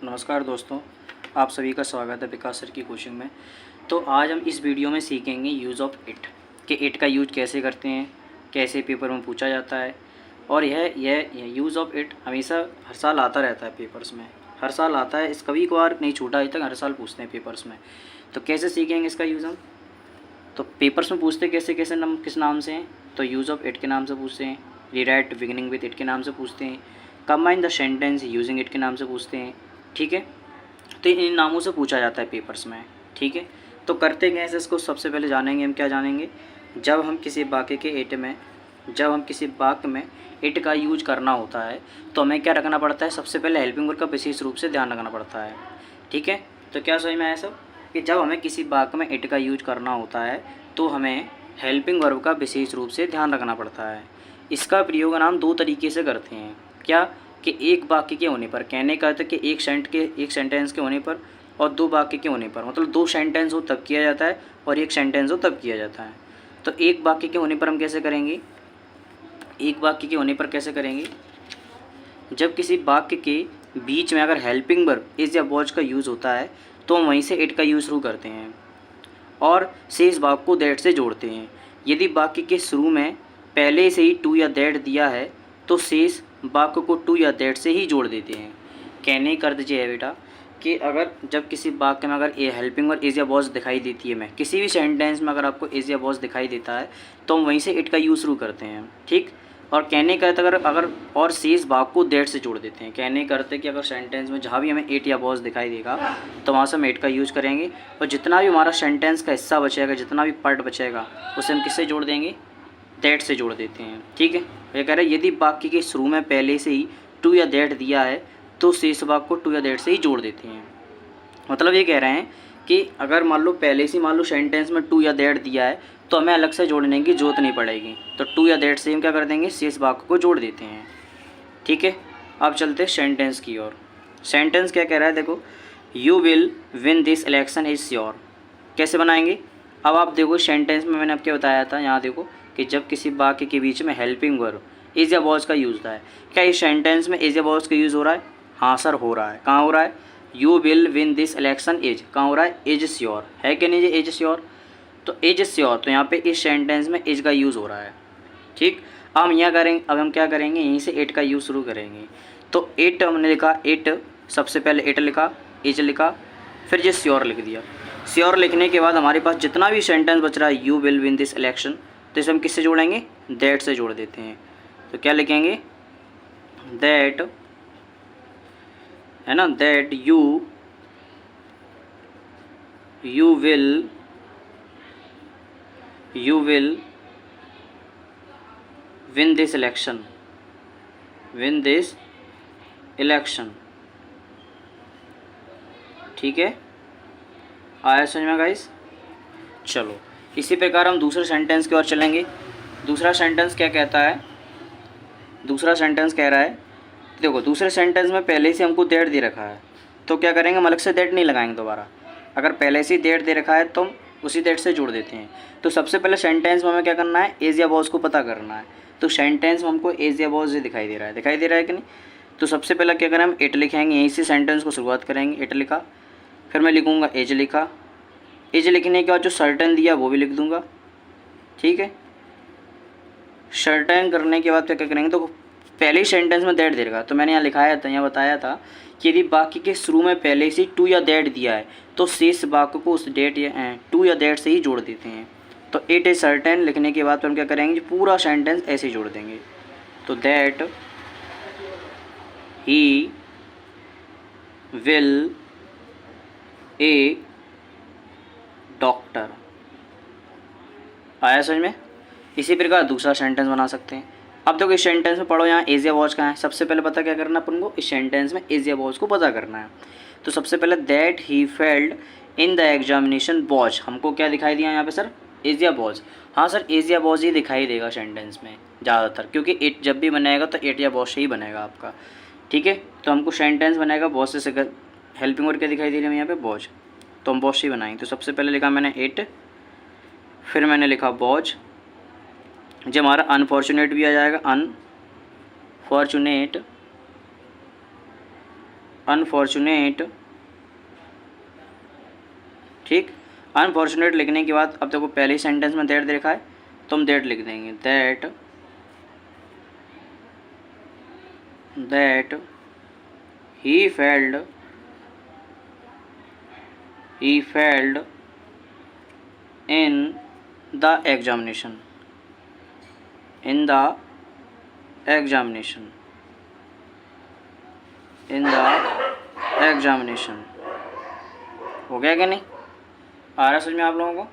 नमस्कार दोस्तों, आप सभी का स्वागत है विकास सर की कोचिंग में। तो आज हम इस वीडियो में सीखेंगे यूज़ ऑफ इट कि इट का यूज कैसे करते हैं, कैसे पेपर में पूछा जाता है। और यह यूज़ ऑफ इट हमेशा हर साल आता रहता है पेपर्स में, हर साल आता है, इस कभी कभार नहीं छूटा अभी तक, हर साल पूछते हैं पेपर्स में। तो कैसे सीखेंगे इसका यूज़ हम? तो पेपर्स में पूछते कैसे कैसे किस नाम से हैं, तो यूज़ ऑफ इट के नाम से पूछते हैं, रीराइट बिगिनिंग विद इट के नाम से पूछते हैं, combine the sentence using it के नाम से पूछते हैं। ठीक है, तो इन नामों से पूछा जाता है पेपर्स में। ठीक है, तो करते कैसे इसको सबसे पहले जानेंगे हम। क्या जानेंगे? जब हम किसी वाक्य में इट का यूज करना होता है तो हमें क्या रखना पड़ता है? सबसे पहले हेल्पिंग वर्ब का विशेष रूप से ध्यान रखना पड़ता है। ठीक है, तो क्या समझ में आया सब कि जब हमें किसी वाक्य में इट का यूज करना होता है तो हमें हेल्पिंग वर्ब का विशेष रूप से ध्यान रखना पड़ता है। इसका प्रयोग हम दो तरीके से करते हैं। क्या कि एक वाक्य के होने पर, कहने का अर्थ कि एक सेंटेंस के होने पर, और दो वाक्य के होने पर, मतलब दो सेंटेंस हो तब किया जाता है और एक सेंटेंस हो तब किया जाता है। तो एक वाक्य के होने पर हम कैसे करेंगे? एक वाक्य के होने पर कैसे करेंगे? जब किसी वाक्य के बीच में अगर हेल्पिंग वर्ब इज या वॉज का यूज़ होता है तो हम वहीं से इट का यूज़ शुरू करते हैं और शेष वाक्य को दैट से जोड़ते हैं। यदि वाक्य के शुरू में पहले से ही टू या दैट दिया है तो शेष वाक्य को टू या दैट से ही जोड़ देते हैं। कहने का अर्थ ये है बेटा कि अगर जब किसी वाक्य में अगर ए हेल्पिंग वर्ब इज या वॉज दिखाई देती है, मैं किसी भी सेंटेंस में अगर आपको इज या वॉज दिखाई देता है तो हम वहीं से इट का यूज़ शुरू करते हैं। ठीक, और कहने का अर्थ अगर और शेष वाक्य को दैट से जोड़ देते हैं। कहने का अर्थ है कि अगर सेंटेंस में जहाँ भी हमें इट या वॉज दिखाई देगा तो वहाँ से हम इट का यूज़ करेंगे और जितना भी हमारा सेंटेंस का हिस्सा बचेगा, जितना भी पार्ट बचेगा, उसे हम किससे जोड़ देंगे? दैट से जोड़ देते हैं। ठीक है, ये कह रहे हैं यदि वाक्य के शुरू में पहले से ही टू या दैट दिया है तो शेष वाक्य को टू या दैट से ही जोड़ देते हैं। मतलब ये कह रहे हैं कि अगर मान लो सेंटेंस में टू या दैट दिया है तो हमें अलग से जोड़ने की जरूरत नहीं पड़ेगी, तो टू या दैट से हम क्या कर देंगे? शेष वाक्य को जोड़ देते हैं। ठीक है, अब चलते हैं सेंटेंस की ओर। सेंटेंस क्या कह रहा है? देखो, you will win this election is sure. कैसे बनाएंगे? अब आप देखो सेंटेंस में मैंने आपको बताया था, यहाँ देखो कि जब किसी वाक्य के बीच में हेल्पिंग वर्ब इज या वॉज का यूज़ होता है, क्या इस सेंटेंस में इज या वॉज का यूज़ हो रहा है? हाँ सर, हो रहा है। कहाँ हो रहा है? You will win this election is, कहाँ हो रहा है? इज श्योर है कि नहीं? इज श्योर, तो इज श्योर, तो यहाँ पे इस सेंटेंस में इज का यूज़ हो रहा है। ठीक, अब हम यहाँ करेंगे, अब हम क्या करेंगे? यहीं से इट का यूज़ शुरू करेंगे। तो इट हमने लिखा, इट सबसे पहले इट लिखा, इज लिखा, फिर जो श्योर लिख दिया। श्योर लिखने के बाद हमारे पास जितना भी सेंटेंस बच रहा है, you will win this election, तो इसे हम किससे जोड़ेंगे? दैट से जोड़ देते हैं। तो क्या लिखेंगे? दैट, है ना, that you will win this election, ठीक है, आया समझ में गाइस? चलो, इसी प्रकार हम दूसरे सेंटेंस की ओर चलेंगे। दूसरा सेंटेंस क्या कहता है? दूसरा सेंटेंस कह रहा है, देखो दूसरे सेंटेंस में पहले से हमको दैट दे रखा है तो क्या करेंगे? हम अलग से दैट नहीं लगाएंगे दोबारा। अगर पहले से ही दैट दे रखा है तो हम उसी दैट से जोड़ देते हैं। तो सबसे पहले सेंटेंस में हमें क्या करना है? एज या वॉज को पता करना है। तो सेंटेंस में हमको एज या वॉज दिखाई दे रहा है कि नहीं? तो सबसे पहले क्या करें? हम इट लिखेंगे, यहीं से सेंटेंस को शुरुआत करेंगे। इट लिखा, फिर मैं लिखूँगा एज लिखा, एज लिखने के बाद जो सर्टेन दिया वो भी लिख दूँगा। ठीक है, सर्टेन करने के बाद क्या करेंगे? तो पहले ही सेंटेंस में दैट दे रखा, तो मैंने यहाँ लिखाया था, यहाँ बताया था कि यदि वाक्य के शुरू में पहले से टू या दैट दिया है तो शेष वाक्य को उस डेट या टू या दैट से ही जोड़ देते हैं। तो इट इज सर्टेन लिखने के बाद तो हम क्या करेंगे? पूरा सेंटेंस ऐसे ही जोड़ देंगे। तो that he will A doctor. आया समझ में? इसी प्रकार दूसरा सेंटेंस बना सकते हैं। अब देखो इस सेंटेंस में पढ़ो, यहाँ इज या वॉज कहाँ है? सबसे पहले पता क्या करना अपन को? इस सेंटेंस में इज या वॉज को पता करना है। तो सबसे पहले that he failed in the examination was, हमको क्या दिखाई दिया यहाँ पे सर? इज या वॉज। हाँ सर, इज या वॉज ही दिखाई देगा सेंटेंस में ज़्यादातर, क्योंकि इट जब भी बनेगा तो इट या वॉज से ही बनेगा आपका। ठीक है, तो हमको सेंटेंस बनेगा वॉज से, हेल्पिंग वर्ब क्या दिखाई दे रही है यहाँ पे? वॉज, तो हम वॉज से ही बनाएंगे। तो सबसे पहले लिखा मैंने इट, फिर मैंने लिखा वॉज, जब हमारा अनफॉर्चुनेट भी आ जाएगा, अनफॉर्चुनेट, ठीक। अनफॉर्चुनेट लिखने के बाद अब देखो पहले ही सेंटेंस में दैट देखा है तो हम दैट लिख देंगे, that he failed in the examination, हो गया क्या नहीं? आ रहा है समझ में आप लोगों को?